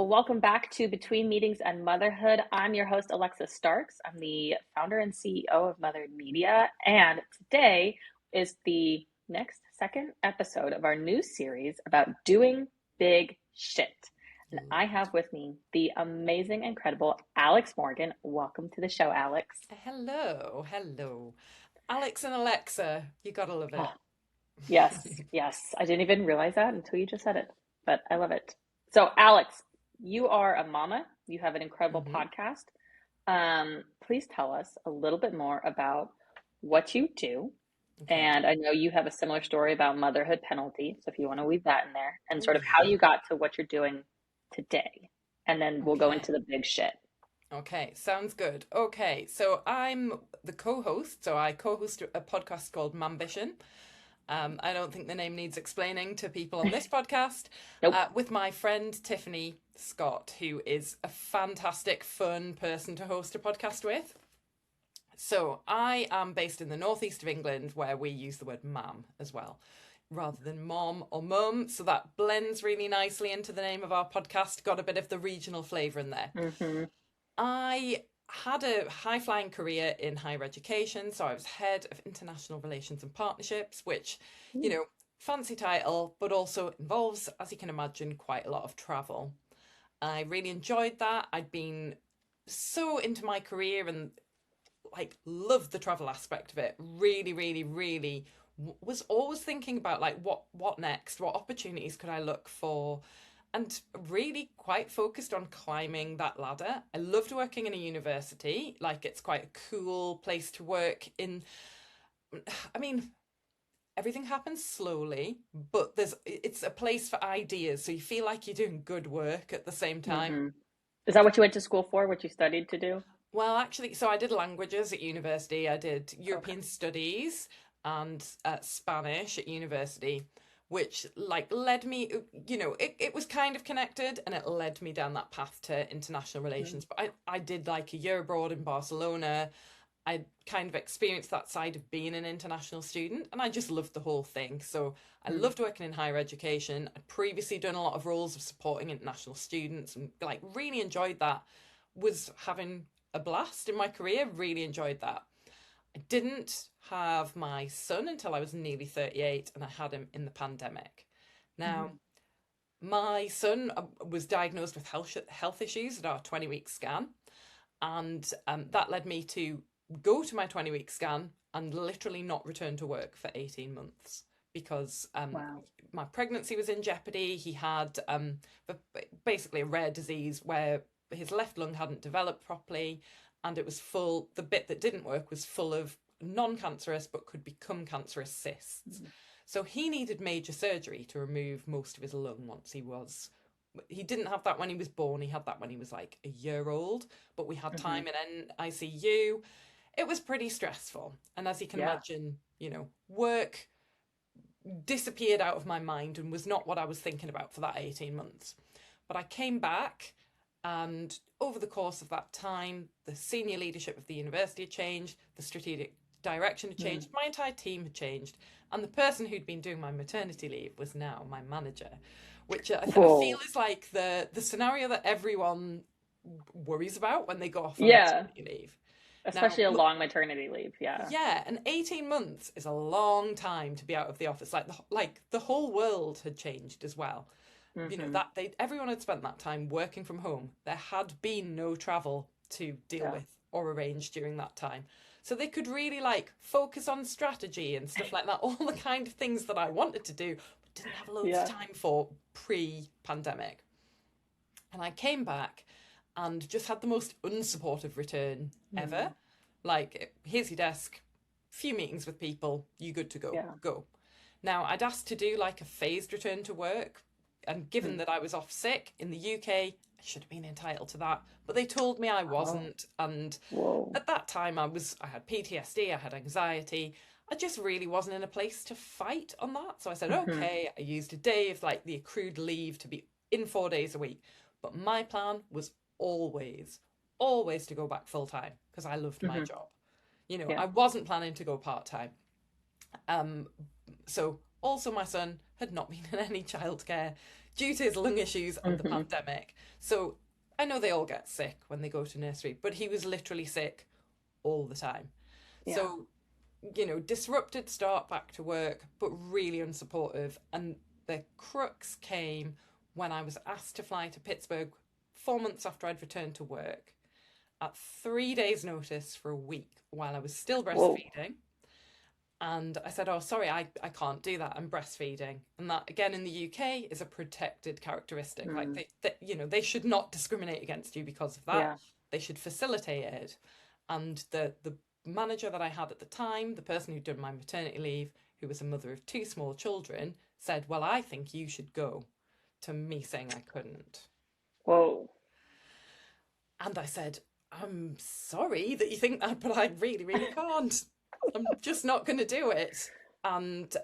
Well, welcome back to Between Meetings and Motherhood. I'm your host, Alexa Starks. I'm the founder and CEO of Motherhood Media. And today is the second episode of our new series about doing big shit. And I have with me the amazing, incredible Alex Morgan. Welcome to the show, Alex. Hello. Alex and Alexa, you gotta love it. Oh, yes. I didn't even realize that until you just said it, but I love it. So, Alex, you are a mama. You have an incredible podcast. Please tell us a little bit more about what you do. Okay. And I know you have a similar story about motherhood penalty. So if you want to weave that in there and sort of how Yeah. you got to what you're doing today. And then we'll go Okay. into the big shit. Okay, sounds good. Okay, so I'm the co-host. So I co-host a podcast called Mambition. I don't think the name needs explaining to people on this podcast. Nope. With my friend Tiffany Scott, who is a fantastic, fun person to host a podcast with. So I am based in the northeast of England, where we use the word mam as well, rather than mom or mum. So that blends really nicely into the name of our podcast. Got a bit of the regional flavour in there. Mm-hmm. I had a high-flying career in higher education. So I was head of international relations and partnerships, which, fancy title, but also involves, as you can imagine, quite a lot of travel. I really enjoyed that. I'd been so into my career and loved the travel aspect of it. Really, really, really was always thinking about what next, what opportunities could I look for, and really quite focused on climbing that ladder. I loved working in a university. It's quite a cool place to work in. I mean, everything happens slowly, but it's a place for ideas. So you feel like you're doing good work at the same time. Mm-hmm. Is that what you went to school for? What you studied to do? Well, actually, so I did languages at university. I did European studies and Spanish at university, which led me, it was kind of connected and it led me down that path to international relations. But I did a year abroad in Barcelona. I kind of experienced that side of being an international student and I just loved the whole thing. So I loved working in higher education. I'd previously done a lot of roles of supporting international students and really enjoyed that. Was having a blast in my career, really enjoyed that. I didn't have my son until I was nearly 38 and I had him in the pandemic. Now, my son was diagnosed with health issues at our 20-week scan, and that led me to go to my 20-week scan and literally not return to work for 18 months because my pregnancy was in jeopardy. He had basically a rare disease where his left lung hadn't developed properly and it was the bit that didn't work was full of non-cancerous but could become cancerous cysts. So he needed major surgery to remove most of his lung once he didn't have that when he was born. He had that when he was a year old, but we had time in NICU. It was pretty stressful. And as you can imagine, work disappeared out of my mind and was not what I was thinking about for that 18 months. But I came back. And over the course of that time, the senior leadership of the university had changed, the strategic direction had changed, my entire team had changed, and the person who'd been doing my maternity leave was now my manager, which I feel is the scenario that everyone worries about when they go off on maternity leave. Especially a long maternity leave, Yeah, and 18 months is a long time to be out of the office. The whole world had changed as well. Everyone had spent that time working from home. There had been no travel to deal with or arrange during that time. So they could really focus on strategy and stuff like that, all the kind of things that I wanted to do, but didn't have loads of time for pre-pandemic. And I came back and just had the most unsupportive return ever. Here's your desk, few meetings with people, you good to go, go. Now, I'd asked to do a phased return to work. And given that I was off sick in the UK, I should have been entitled to that. But they told me I wasn't. And at that time, I had PTSD, I had anxiety. I just really wasn't in a place to fight on that. So I said, okay, I used a day of the accrued leave to be in 4 days a week. But my plan was always to go back full time because I loved my job. I wasn't planning to go part time. So also my son had not been in any childcare. due to his lung issues and the pandemic. So I know they all get sick when they go to nursery, but he was literally sick all the time. Yeah. So, you know, disrupted start back to work, but really unsupportive. And the crux came when I was asked to fly to Pittsburgh 4 months after I'd returned to work at 3 days' notice for a week while I was still Whoa. breastfeeding. And I said, oh, sorry, I can't do that. I'm breastfeeding. And that, again, in the UK is a protected characteristic. Like, you know, they should not discriminate against you because of that. Yeah. They should facilitate it. And the manager that I had at the time, the person who'd done my maternity leave, who was a mother of 2 small children, said, well, I think you should go, to me saying I couldn't. Whoa. And I said, I'm sorry that you think that, but I really, really can't. I'm just not going to do it. And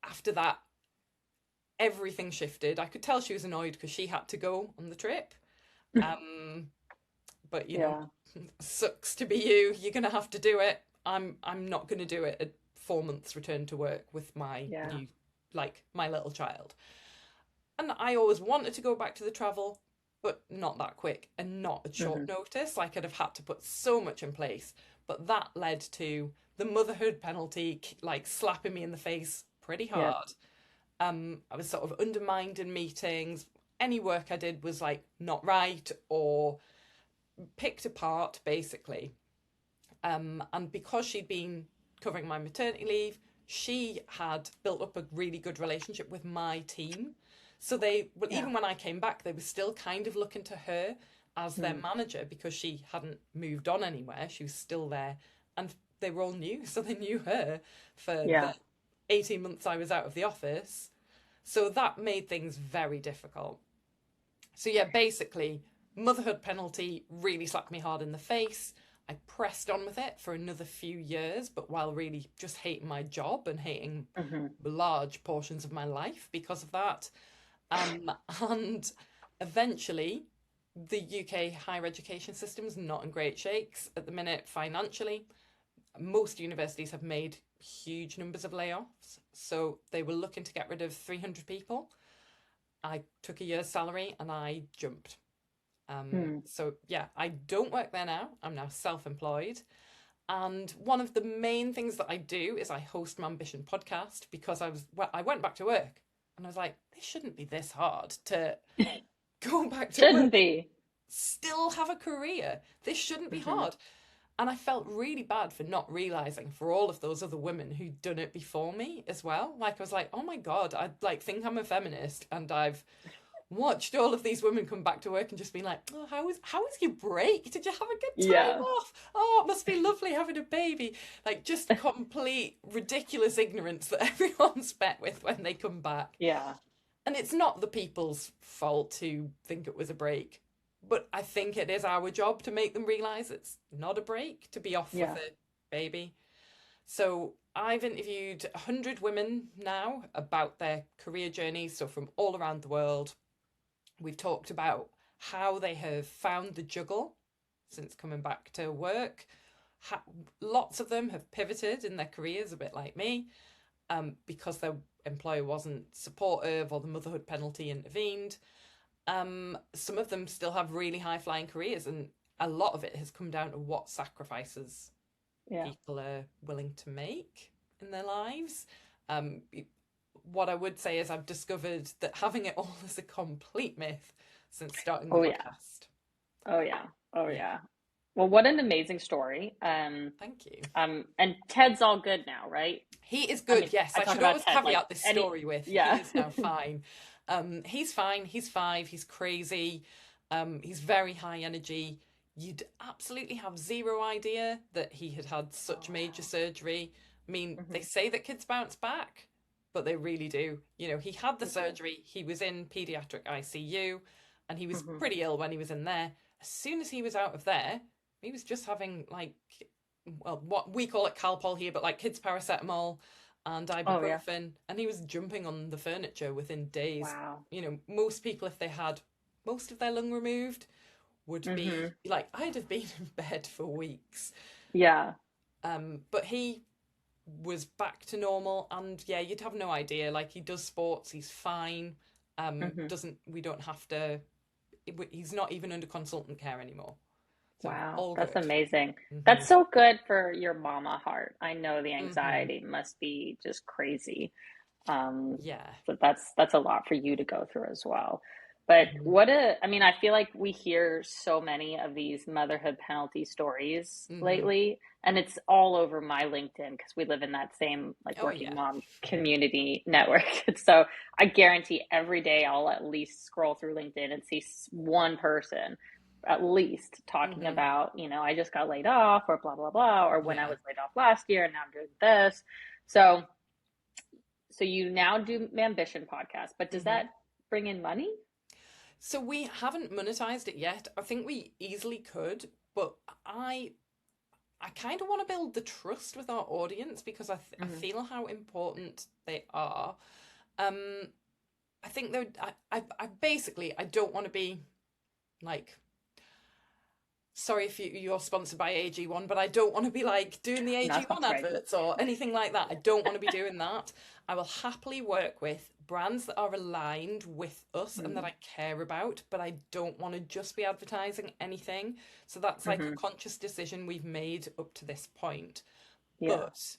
after that, everything shifted. I could tell she was annoyed because she had to go on the trip. But, you know, sucks to be you. You're going to have to do it. I'm not going to do it at 4 months return to work with my new, like, my little child. And I always wanted to go back to the travel, but not that quick and not at short notice. Like, I'd have had to put so much in place. But that led to the motherhood penalty, like, slapping me in the face pretty hard. I was sort of undermined in meetings. Any work I did was, like, not right or picked apart, basically. And because she'd been covering my maternity leave, she had built up a really good relationship with my team. So even when I came back, they were still kind of looking to her as their manager because she hadn't moved on anywhere. She was still there. And they were all new, so they knew her for the 18 months I was out of the office. So that made things very difficult. So yeah, basically, motherhood penalty really slapped me hard in the face. I pressed on with it for another few years, but while really just hating my job and hating large portions of my life because of that. And eventually, the UK higher education system is not in great shakes at the minute financially. Most universities have made huge numbers of layoffs, so they were looking to get rid of 300 people. I took a year's salary and I jumped. So yeah, I don't work there now. I'm now self-employed. And one of the main things that I do is I host Mambition Podcast because I went back to work and I was like, this shouldn't be this hard to go back to Shouldn't work. be. Still have a career. This shouldn't be hard. And I felt really bad for not realizing for all of those other women who'd done it before me as well. Like, I was like, oh my God, I think I'm a feminist and I've watched all of these women come back to work and just been like, oh, how was your break? Did you have a good time off? Oh, it must be lovely having a baby. Like, just complete ridiculous ignorance that everyone's met with when they come back. Yeah. And it's not the people's fault who think it was a break. But I think it is our job to make them realise it's not a break to be off with a baby. So I've interviewed 100 women now about their career journeys, so from all around the world. We've talked about how they have found the juggle since coming back to work. Lots of them have pivoted in their careers, a bit like me, because their employer wasn't supportive or the motherhood penalty intervened. Some of them still have really high-flying careers, and a lot of it has come down to what sacrifices people are willing to make in their lives. What I would say is I've discovered that having it all is a complete myth since starting the podcast. Oh yeah. Well, what an amazing story. Thank you. And Ted's all good now, right? He is good, I mean, yes. I should always caveat this story with he is now fine. He's fine. He's 5. He's crazy. He's very high energy. You'd absolutely have zero idea that he had such major surgery. I mean, they say that kids bounce back, but they really do. You know, he had the surgery. He was in pediatric ICU, and he was pretty ill when he was in there. As soon as he was out of there, he was just having, like, well, what we call it Calpol here, but like kids paracetamol and ibuprofen, and he was jumping on the furniture within days. Wow. You know, most people, if they had most of their lung removed, would be like, I'd have been in bed for weeks. Yeah. But he was back to normal, and yeah, you'd have no idea. Like, he does sports, he's fine. We don't have to, he's not even under consultant care anymore. So Wow, all that's good. amazing. Hmm. That's so good for your mama heart. I know the Hmm. anxiety must be just crazy. Um, Yeah. so that's a lot for you to go through as well. But Hmm. I mean, I feel like we hear so many of these motherhood penalty stories Hmm. lately, and it's all over my LinkedIn because we live in that same like Oh working yeah. mom community network. So I guarantee every day I'll at least scroll through LinkedIn and see one person at least talking Hmm. about, I just got laid off or blah, blah, blah, or when I Yeah. was laid off last year and now I'm doing this. So you now do Mambition podcast, but does Hmm. that bring in money? So we haven't monetized it yet. I think we easily could, but I I kind of want to build the trust with our audience because I Hmm. feel how important they are. Um, I think though I basically I don't want to be like, sorry if you're sponsored by AG1, but I don't want to be like doing the I'm not AG1 sponsored by you. adverts or anything like that. I don't want to be doing that. I will happily work with brands that are aligned with us and that I care about, but I don't want to just be advertising anything. So that's like a Mm-hmm. conscious decision we've made up to this point. Yeah. But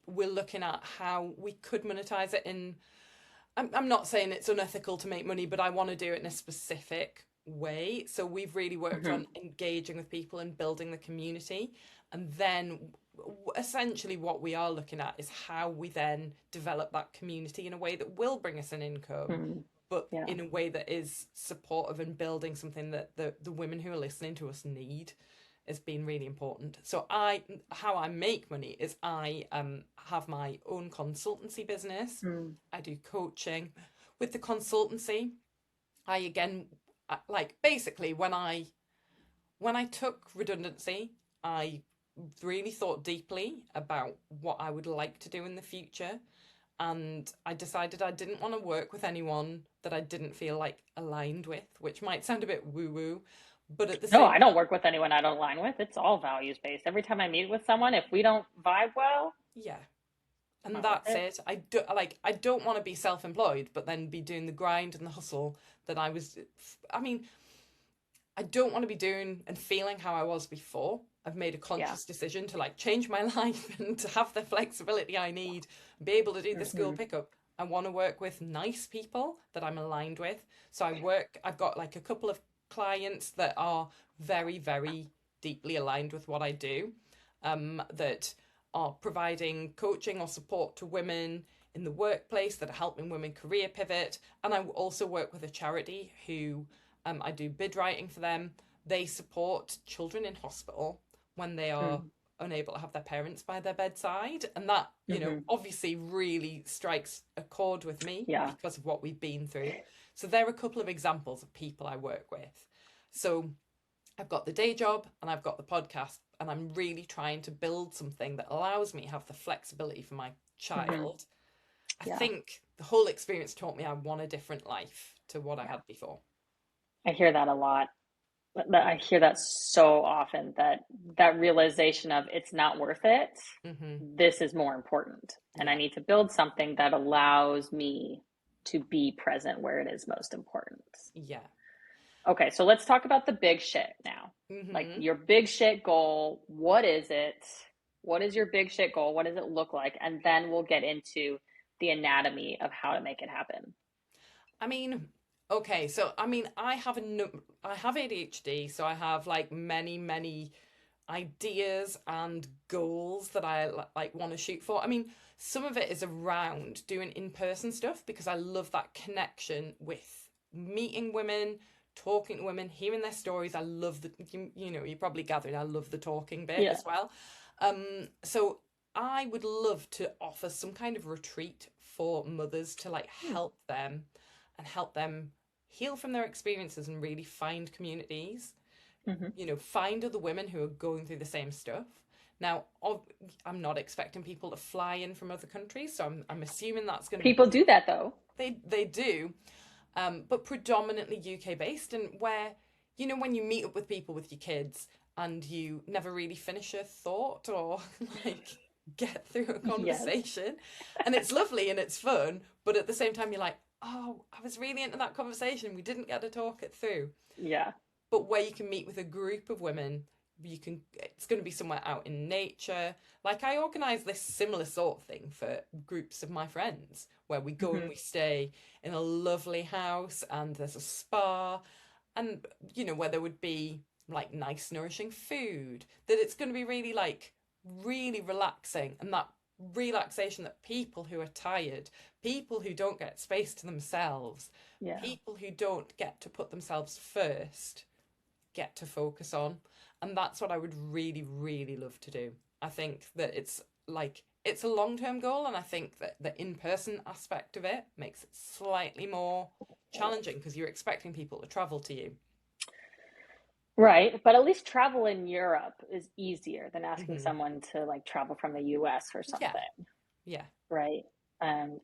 we're looking at how we could monetize it in. I'm not saying it's unethical to make money, but I want to do it in a specific way. So we've really worked Mm-hmm. on engaging with people and building the community. And then essentially what we are looking at is how we then develop that community in a way that will bring us an income, Mm-hmm. but Yeah. in a way that is supportive and building something that the women who are listening to us need has been really important. So how I make money is I have my own consultancy business. Mm. I do coaching. With the consultancy, I again like basically when I took redundancy, I really thought deeply about what I would like to do in the future. And I decided I didn't want to work with anyone that I didn't feel like aligned with, which might sound a bit woo woo, but at the No, same I don't time, work with anyone I don't align with. It's all values based. Every time I meet with someone, if we don't vibe well, yeah. it's And not worth that's it. it. I don't want to be self-employed, but then be doing the grind and the hustle that I was. I mean, I don't want to be doing and feeling how I was before. I've made a Yeah. conscious decision to like change my life and to have the flexibility I need, be able to do the school Mm-hmm. pickup. I want to work with nice people that I'm aligned with. So I've got like a couple of clients that are very, very deeply aligned with what I do, that are providing coaching or support to women in the workplace, that are helping women career pivot. And I also work with a charity who I do bid writing for them. They support children in hospital when they are unable to have their parents by their bedside. And that, Mm-hmm. obviously really strikes a chord with me Yeah. because of what we've been through. So there are a couple of examples of people I work with. So I've got the day job and I've got the podcast, and I'm really trying to build something that allows me to have the flexibility for my Mm-hmm. child. I Yeah. think the whole experience taught me I want a different life to what I Yeah. had before. I hear that a lot. I hear that so often that realization of it's not worth it. Hmm. This is more important. And I Yeah. need to build something that allows me to be present where it is most important. Yeah. Okay, so let's talk about the big shit now. Like Hmm. your big shit goal. What is it? What is your big shit goal? What does it look like? And then we'll get into the anatomy of how to make it happen. I mean, okay, so I mean, I have ADHD, so I have like many, many ideas and goals that I like want to shoot for. I mean, some of it is around doing in-person stuff because I love that connection with meeting women, talking to women, hearing their stories. I love you're probably gathering, I love the talking bit Yeah. as well. So I would love to offer some kind of retreat for mothers to like help them and help them heal from their experiences and really find communities, Mm-hmm. find other women who are going through the same stuff. Now, I'm not expecting people to fly in from other countries, so I'm assuming that's going to be People do that though. they do, but predominantly UK based, and where when you meet up with people with your kids and you never really finish a thought or like get through a Yes. conversation, and it's lovely and it's fun, but at the same time you're like, oh, I was really into that conversation. We didn't get to talk it through. Yeah. But where you can meet with a group of women, it's going to be somewhere out in nature. Like I organise this similar sort of thing for groups of my friends where we go and we stay in a lovely house and there's a spa and, you know, where there would be like nice, nourishing food, that it's going to be really like really relaxing, and that relaxation that people who are tired, people who don't get space to themselves, Yeah. people who don't get to put themselves first get to focus on. And that's what I would really, really love to do. I think that it's a long-term goal, and I think that the in-person aspect of it makes it slightly more challenging because you're expecting people to travel to you. Right. But at least travel in Europe is easier than asking Mhm. someone to like travel from the US or something. Yeah. Right. And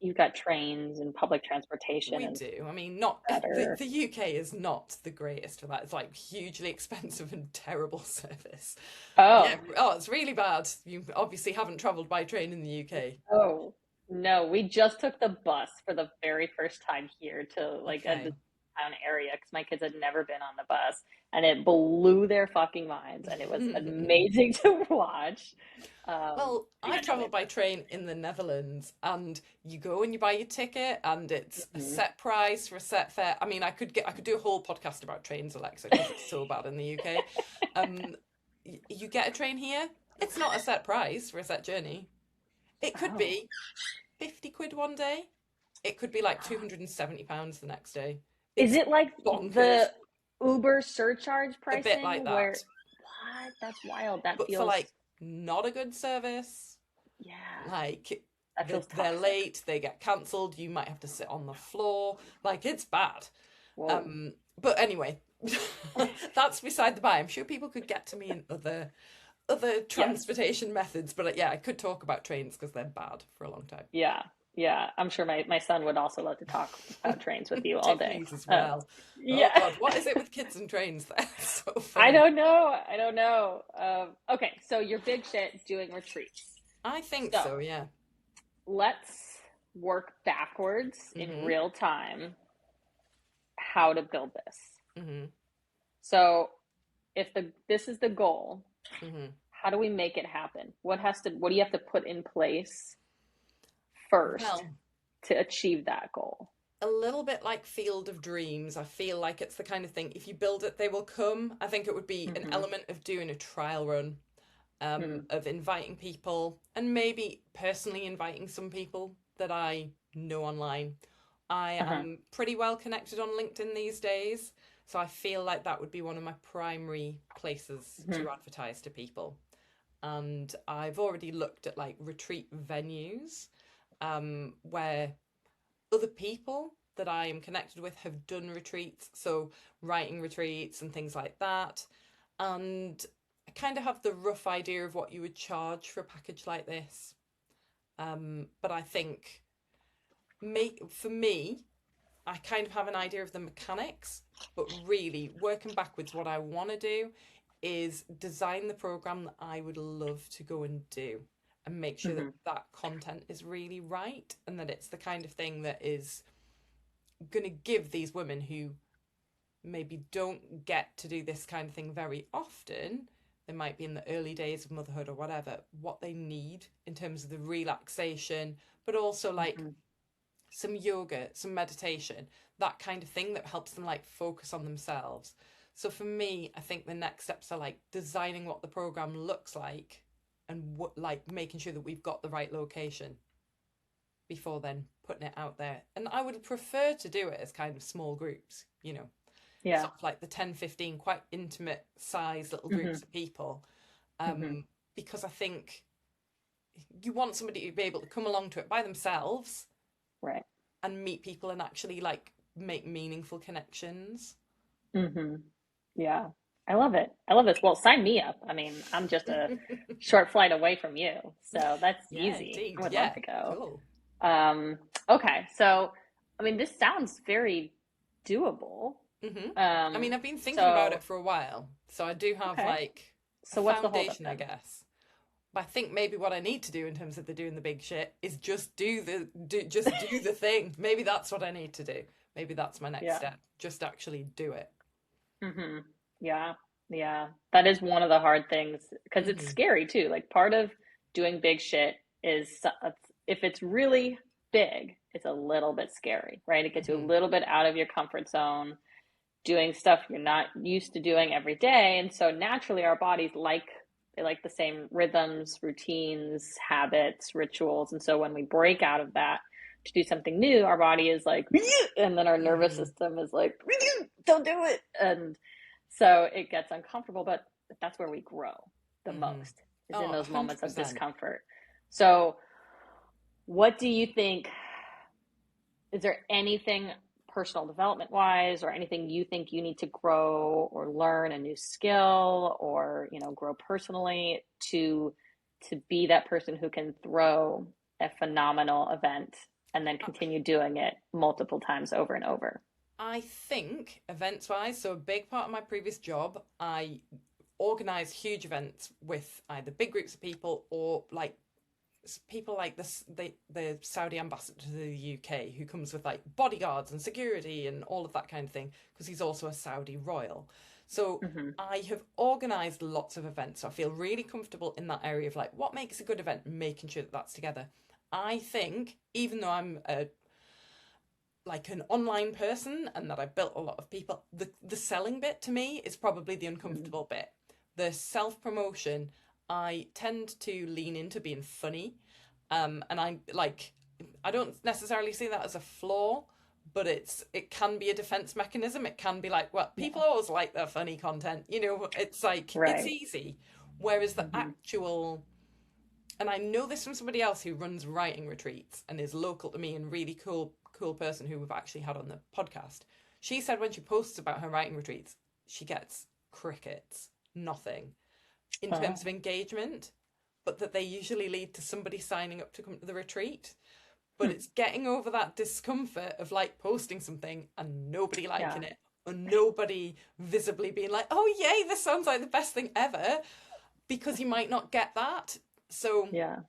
you've got trains and public transportation We and do. I mean, not better. the UK is not the greatest for that. It's like hugely expensive and terrible service. Oh, Yeah. Oh, it's really bad. You obviously haven't travelled by train in the UK. oh, no, we just took the bus for the very first time here to like a Okay. town area because my kids had never been on the bus and it blew their fucking minds and it was amazing to watch. Well, Yeah, I've no, travelled by train in the Netherlands, and you go and you buy your ticket, and it's a Mhm. set price for a set fare. I mean, I could do a whole podcast about trains, Alexa, because it's so bad in the UK. Um, you get a train here, it's not a set price for a set journey. It could Oh, be 50 quid one day. It could be like wow. £270 the next day. Is It's it like bonkers. the Uber surcharge A bit like pricing where that. what? That's wild. That But for feels, like not a good service, yeah, like that feels they're toxic. late, they get cancelled, you might have to sit on the floor. Like it's bad. Whoa. But anyway, that's beside the by. I'm sure people could get to me in other Yes. transportation methods, but yeah, I could talk about trains because they're bad for a long time. Yeah. Yeah. I'm sure my son would also love to talk about trains with you all day. Jitneys as Uh, well. Oh yeah. God, what is it with kids and trains? That's so I funny. don't know. I don't know. Okay, so your big shit doing retreats. I think So so, yeah. let's work backwards in Mm-hmm. real time how to build this. Mm-hmm. So if this is the goal, Mm-hmm. how do we make it happen? What do you have to put in place first Well, to achieve that goal? a little bit like Field of Dreams. I feel like it's the kind of thing, if you build it, they will come. I think it would be an Mm-hmm. element of doing a trial run, Mm-hmm. of inviting people and maybe personally inviting some people that I know online. I Uh-huh. am pretty well connected on LinkedIn these days, so I feel like that would be one of my primary places Mm-hmm. to advertise to people. And I've already looked at like retreat venues, where other people that I am connected with have done retreats, so writing retreats and things like that. And I kind of have the rough idea of what you would charge for a package like this. But I think for me, I kind of have an idea of the mechanics, but really working backwards, what I want to do is design the program that I would love to go and do and make sure that Mm-hmm. that content is really right and that it's the kind of thing that is going to give these women who maybe don't get to do this kind of thing very often, they might be in the early days of motherhood or whatever, what they need in terms of the relaxation, but also like Mm-hmm. some yoga, some meditation, that kind of thing that helps them like focus on themselves. So for me, I think the next steps are like designing what the program looks like and what like making sure that we've got the right location before then putting it out there. And I would prefer to do it as kind of small groups, you know, Yeah. sort of like the 10, 15, quite intimate size little Mm-hmm. groups of people. Mm-hmm. Because I think you want somebody to be able to come along to it by themselves Right. and meet people and actually like make meaningful connections. Mm-hmm. Yeah. I love it. I love this. Well, sign me up. I mean, I'm just a short flight away from you, so that's Yeah, easy. I indeed. would love Yeah, to go. cool. Um, okay, so I mean, this sounds very doable. I mean, I've been thinking about it So for a while, so I do have okay. like a So what's the holdup foundation, I then? guess. But I think maybe what I need to do in terms of the doing the big shit is just do the thing. Maybe that's what I need to do. Maybe that's my next Yeah. step. Just actually do it. Mm-hmm. Yeah. Yeah. That is one of the hard things because it's Mm-hmm. scary too. Like part of doing big shit is if it's really big, it's a little bit scary, right? It gets you a Mm-hmm. little bit out of your comfort zone, doing stuff you're not used to doing every day. And so naturally our bodies they like the same rhythms, routines, habits, rituals. And so when we break out of that to do something new, our body is like, and then our nervous Mm-hmm. system is like, don't do it. And so it gets uncomfortable, but that's where we grow the Mm-hmm. most, is in Oh, those moments of 100%. discomfort. So what do you think? Is there anything personal development wise or anything you think you need to grow or learn a new skill or, grow personally to be that person who can throw a phenomenal event and then continue doing it multiple times over and over? I think events wise, so a big part of my previous job, I organized huge events with either big groups of people or like people like this the Saudi ambassador to the UK who comes with like bodyguards and security and all of that kind of thing because he's also a Saudi royal. So Mm-hmm. I have organized lots of events. So I feel really comfortable in that area of like what makes a good event and making sure that that's together. I think even though I'm like an online person and that I've built a lot of people, the selling bit to me is probably the uncomfortable bit. The self promotion, I tend to lean into being funny, and I don't necessarily see that as a flaw, but it can be a defense mechanism. It can be like, well, Yeah. people always like their funny content, it's like it's Right. easy, whereas the Mm-hmm. actual, and I know this from somebody else who runs writing retreats and is local to me and really cool person who we've actually had on the podcast. She said when she posts about her writing retreats, she gets crickets, nothing in terms Oh, of engagement, but that they usually lead to somebody signing up to come to the retreat. But hmm. it's getting over that discomfort of like posting something and nobody Yeah. liking it, or nobody visibly being like, oh, yay, this sounds like the best thing ever, because you might not get that. So Yeah.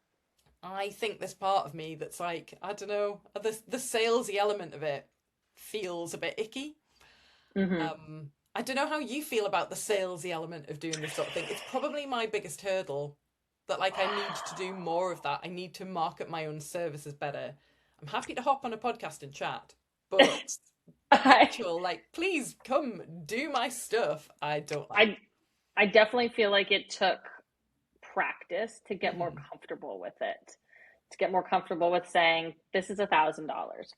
I think there's part of me that's like, I don't know, the salesy element of it feels a bit icky. Mm-hmm. I don't know how you feel about the salesy element of doing this sort of thing. It's probably my biggest hurdle that like I need to do more of that. I need to market my own services better. I'm happy to hop on a podcast and chat, but the I, actual like, please come do my stuff, I don't like. I I definitely feel like it took practice to get more Hmm. comfortable with it, to get more comfortable with saying, this is $1,000,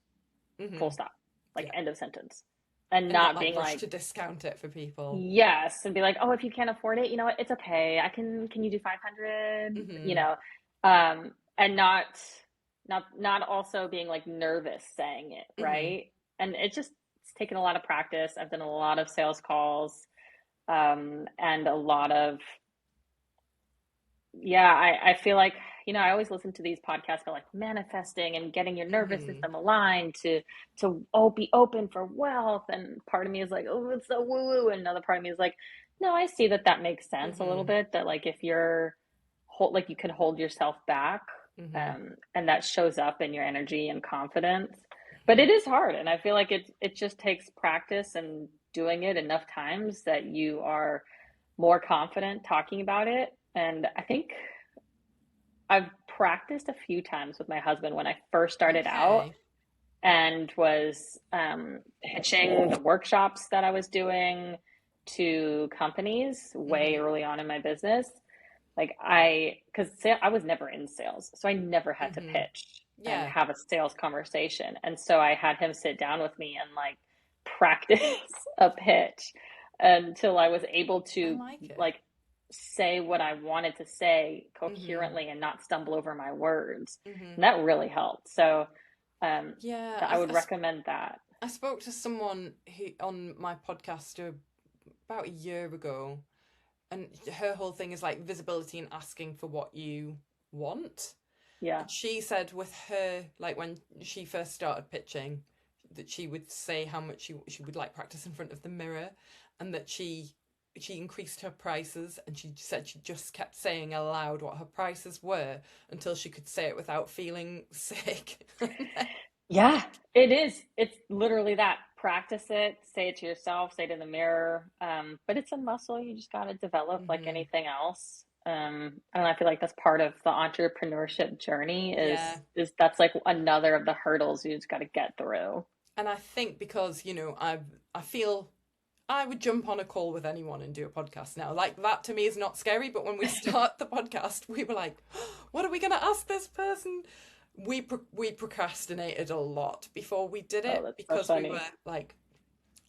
full Hmm. stop, like Yeah. end of sentence. And And not not like being rush like, to discount it for people. yes, and be like, oh, if you can't afford it, it's okay. Can you do 500? Hmm. And not also being like nervous saying it, Hmm. right? And it's taken a lot of practice. I've done a lot of sales calls, and a lot of, yeah, I feel like, I always listen to these podcasts about like manifesting and getting your nervous Hmm. system aligned to be open for wealth. And part of me is like, oh, it's so woo woo. And another part of me is like, no, I see that makes sense a little Hmm. bit. That like if you're like you can hold yourself back, Hmm. and that shows up in your energy and confidence. But it is hard, and I feel like it just takes practice and doing it enough times that you are more confident talking about it. And I think I've practiced a few times with my husband when I first started out Okay. and was pitching the workshops that I was doing to companies way Hmm. early on in my business. Like because I was never in sales, so I never had to Hmm. pitch and Yeah. have a sales conversation. And so I had him sit down with me and like practice a pitch until I was able I to like it. like say what I wanted to say Hmm. coherently and not stumble over my words. Hmm. And that really helped. So um, Yeah, I would recommend that. I spoke to someone who on my podcast about a year ago, and her whole thing is like visibility and asking for what you want. Yeah. And she said with her, like when she first started pitching, that she would say how much she would like practice in front of the mirror, and that she she increased her prices, and she said she just kept saying aloud what her prices were until she could say it without feeling sick. Yeah, it is. It's literally that. Practice it, say it to yourself, say it in the mirror. But it's a muscle you just got to develop like Hmm. anything else. And I feel like that's part of the entrepreneurship journey Yeah. is that's like another of the hurdles you just got to get through. And I think because, I feel I would jump on a call with anyone and do a podcast now. Like, that to me is not scary, but when we start the podcast, we were like, what are we going to ask this person? We procrastinated a lot before we did Oh, it that's so because we were funny. like,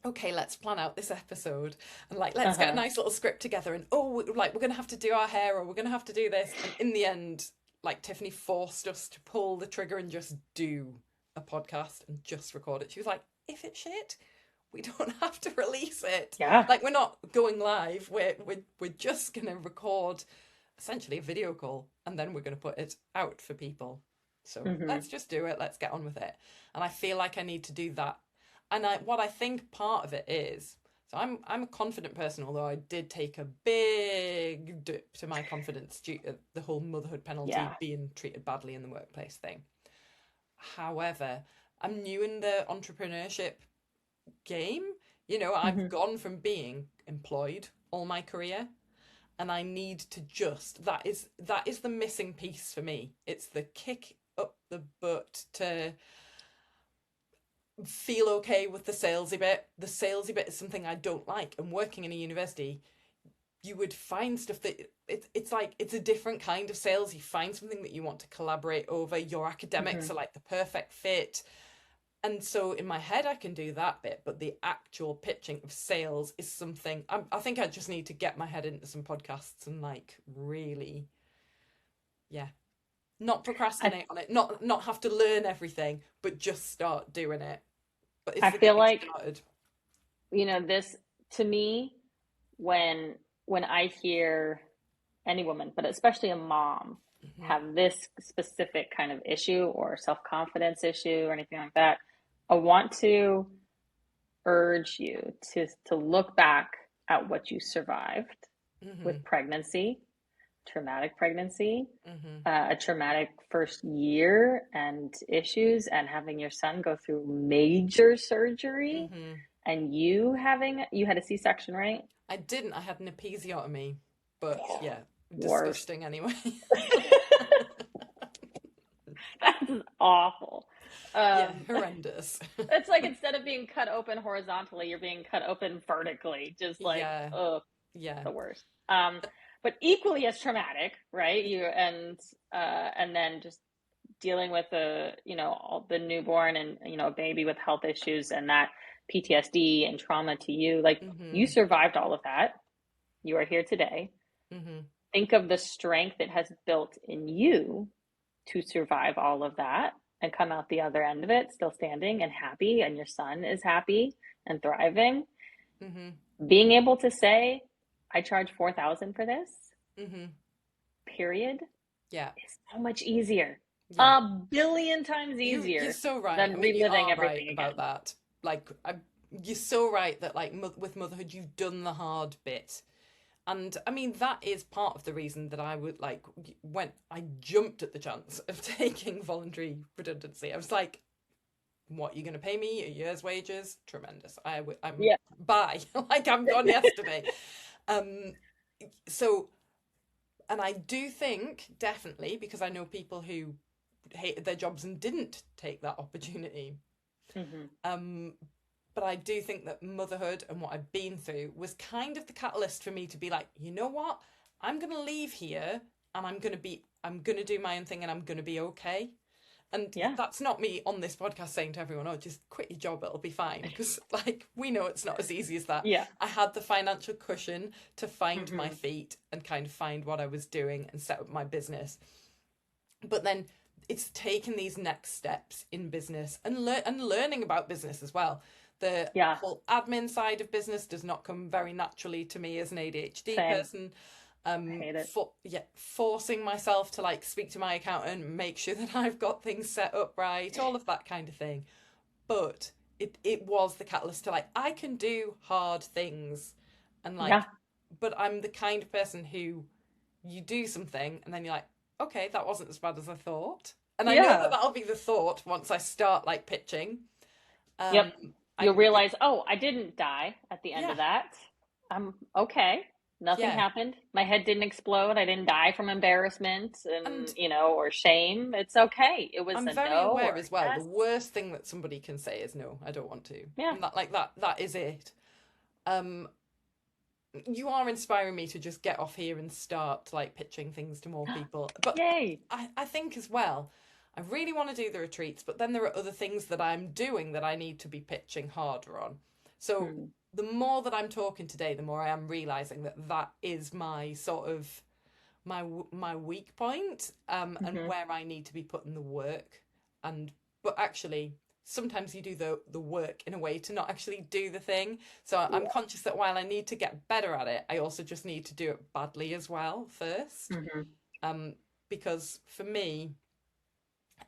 okay, let's plan out this episode, and like, let's get a Uh-huh. nice little script together, and like, we're going to have to do our hair, or we're going to have to do this. And in the end, like, Tiffany forced us to pull the trigger and just do a podcast and just record it. She was like, if it's shit, we don't have to release it. Yeah. Like, we're not going live. We're just gonna record essentially a video call, and then we're gonna put it out for people. So Hmm. let's just do it. Let's get on with it. And I feel like I need to do that. And what I think part of it is, so I'm a confident person, although I did take a big dip to my confidence due to the whole motherhood penalty, Yeah. being treated badly in the workplace thing. However, I'm new in the entrepreneurship game. I've Hmm. gone from being employed all my career, and I need to just that is the missing piece for me. It's the kick up the butt to feel okay with the salesy bit. The salesy bit is something I don't like. And working in a university, you would find stuff that it's like it's a different kind of sales. You find something that you want to collaborate over. Your academics Hmm. are like the perfect fit. And so in my head, I can do that bit, but the actual pitching of sales is something I think I just need to get my head into some podcasts and like really, yeah, not I procrastinate on it, not have to learn everything, but just start doing it. But it's I the feel getting like, started. this to me, when I hear any woman, but especially a mom, Hmm. have this specific kind of issue or self-confidence issue or anything like that, I want to urge you to look back at what you survived Hmm. with pregnancy, traumatic pregnancy, Hmm. a traumatic first year and issues, and having your son go through major surgery, Hmm. and you had a C-section, right? I didn't. I had an episiotomy, but yeah, Worst. disgusting anyway. That's awful. Yeah, Um, horrendous. it's like instead of being cut open horizontally, you're being cut open vertically. Just like, Yeah, oh, yeah. the worst. But equally as traumatic, right? And then just dealing with all the newborn and a baby with health issues and that PTSD and trauma to you. Like, you Hmm. survived all of that. You are here today. Hmm. Think of the strength it has built in you to survive all of that and come out the other end of it still standing and happy, and your son is happy and thriving. Hmm. Being able to say, I charge 4,000 for this, Hmm. period, Yeah, is so much easier. yeah. A billion times You're easier so right. I than mean, you reliving are right everything about again. that. Like, you're so right that like with motherhood, you've done the hard bit, and I mean that is part of the reason that I would like when I jumped at the chance of taking voluntary redundancy. I was like, "What, you're going to pay me a year's wages? Tremendous! I'm Yeah. bye. Like I'm gone yesterday." Um, so and I do think definitely because I know people who hated their jobs and didn't take that opportunity. Hmm. Um, but I do think that motherhood and what I've been through was kind of the catalyst for me to be like, you know what? I'm going to leave here and I'm going to do my own thing and I'm going to be okay. And Yeah. that's not me on this podcast saying to everyone, oh, just quit your job, it'll be fine. Because, like, we know it's not as easy as that. Yeah. I had the financial cushion to find my Hmm. feet and kind of find what I was doing and set up my business. But then it's taking these next steps in business and learning about business as well. The Yeah. whole admin side of business does not come very naturally to me as an ADHD Same. person. I hate it. Forcing myself to like speak to my accountant, make sure that I've got things set up right, all of that kind of thing. But it was the catalyst to like I can do hard things, and like Yeah. but I'm the kind of person who you do something and then you're like, okay, that wasn't as bad as I thought. And I know that Yeah. that'll be the thought once I start like pitching. Yep. You'll I'm, realize, oh, I didn't die at the end yeah, of that. I'm okay. Nothing yeah. happened. My head didn't explode. I didn't die from embarrassment And or shame. It's okay. It was I'm a very no aware or a as well. The yes. worst thing that somebody can say is no, I don't want to. Yeah. And that like that is it. Um, you are inspiring me to just get off here and start like pitching things to more people. But Yay. I think as well, I really want to do the retreats, but then there are other things that I'm doing that I need to be pitching harder on. So Hmm. the more that I'm talking today, the more I am realizing that that is my sort of my weak point, and Mm-hmm. where I need to be putting the work. And but actually, sometimes you do the work in a way to not actually do the thing. So I'm conscious that while I need to get better at it, I also just need to do it badly as well first. Mm-hmm. Um, because for me,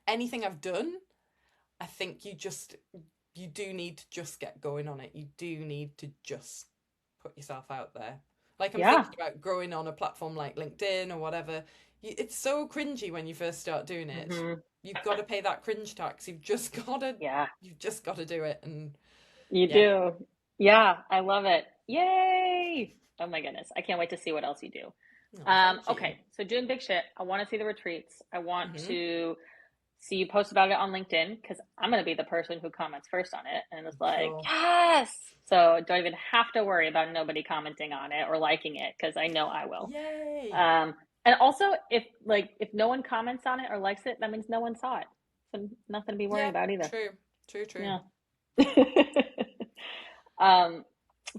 anything I've done, I think you do need to just get going on it. You do need to just put yourself out there. Like I'm Yeah. thinking about growing on a platform like LinkedIn or whatever. It's so cringy when you first start doing it. Mm-hmm. You've got to pay that cringe tax. Yeah. You've just got to do it. And You yeah, do. Yeah. I love it. Yay. Oh my goodness. I can't wait to see what else you do. no, thank you. Okay. So doing big shit. I want to see the retreats. I want Hmm. to see you post about it on LinkedIn because I'm going to be the person who comments first on it. And it's like, Cool. yes. So don't even have to worry about nobody commenting on it or liking it because I know I will. Yay. And also, if no one comments on it or likes it, that means no one saw it. So nothing to be worried Yeah, about either. true. True, true. Yeah. um,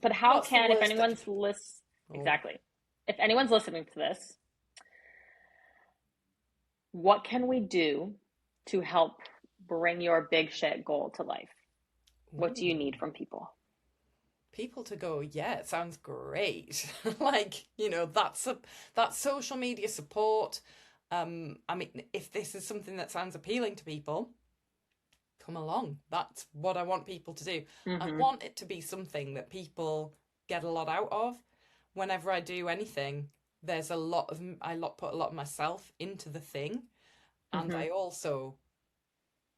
but how What's the can, if worst that anyone's oh, exactly, if anyone's listening to this, what can we do to help bring your big shit goal to life? What do you ooh. need from people? People to go, yeah, it sounds great. Like, that's social media support. I mean, if this is something that sounds appealing to people, come along. That's what I want people to do. I Mm-hmm. want it to be something that people get a lot out of. Whenever I do anything, there's put a lot of myself into the thing. And Mm-hmm.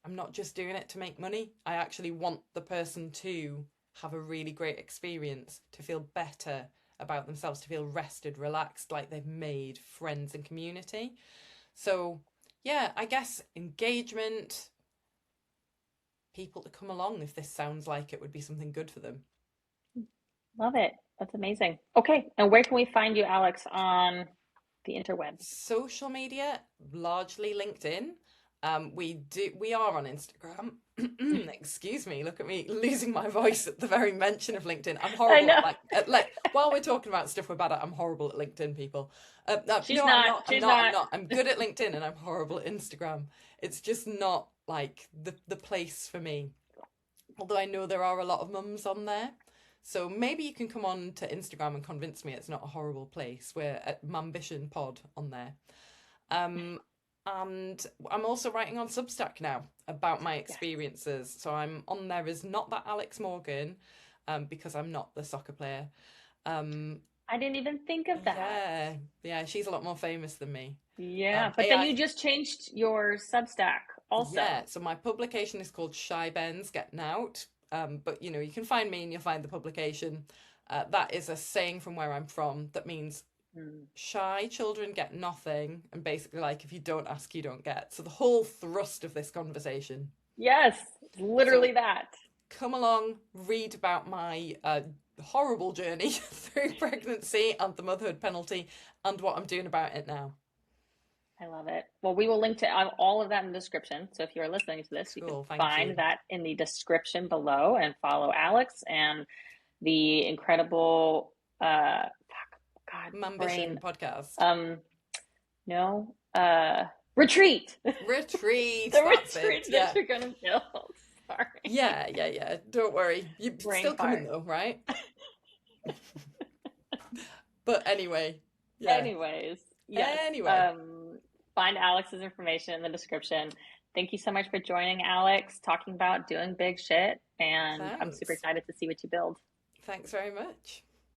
I'm not just doing it to make money. I actually want the person to have a really great experience, to feel better about themselves, to feel rested, relaxed, like they've made friends and community. So, yeah, I guess engagement, people to come along if this sounds like it would be something good for them. Love it. That's amazing. Okay. And where can we find you, Alex, on the interwebs? Social media, largely LinkedIn. We are on Instagram. Excuse me, look at me losing my voice at the very mention of LinkedIn. I'm I horrible know. like while we're talking about stuff we're bad at, I'm horrible at LinkedIn, people. She's No, I'm not. not. I'm She's not. I'm not. not. I'm good at LinkedIn and I'm horrible at Instagram. It's just not like the place for me. Although I know there are a lot of mums on there. So maybe you can come on to Instagram and convince me it's not a horrible place. We're at Mambition Pod on there. Um, and I'm also writing on Substack now about my Yes. experiences. So I'm on there as not that Alex Morgan, because I'm not the soccer player. Um, I didn't even think of that. yeah, she's a lot more famous than me. Yeah, but then AI, you just changed your Substack yeah. also. So my publication is called Shy Ben's Getting Out. But you can find me and you'll find the publication. That is a saying from where I'm from that means Hmm. shy children get nothing, and basically, like, if you don't ask, you don't get. So the whole thrust of this conversation. Yes, So literally that. come along, read about my horrible journey through pregnancy and the motherhood penalty and what I'm doing about it now. I love it. Well, we will link to all of that in the description. So if you're listening to this, you can Cool, thank find you. that in the description below and follow Alex and the incredible God, Mambition brain. Podcast. Um, no, retreat. Retreat, The that's it. retreat that Yeah. you're gonna build. Sorry. Yeah. Don't worry. You're Brain still coming fart. though, right? But anyway, yeah. Anyways, yes. Anyway, Find Alex's information in the description. Thank you so much for joining, Alex, talking about doing big shit. And I'm super thanks. excited to see what you build. Thanks very much.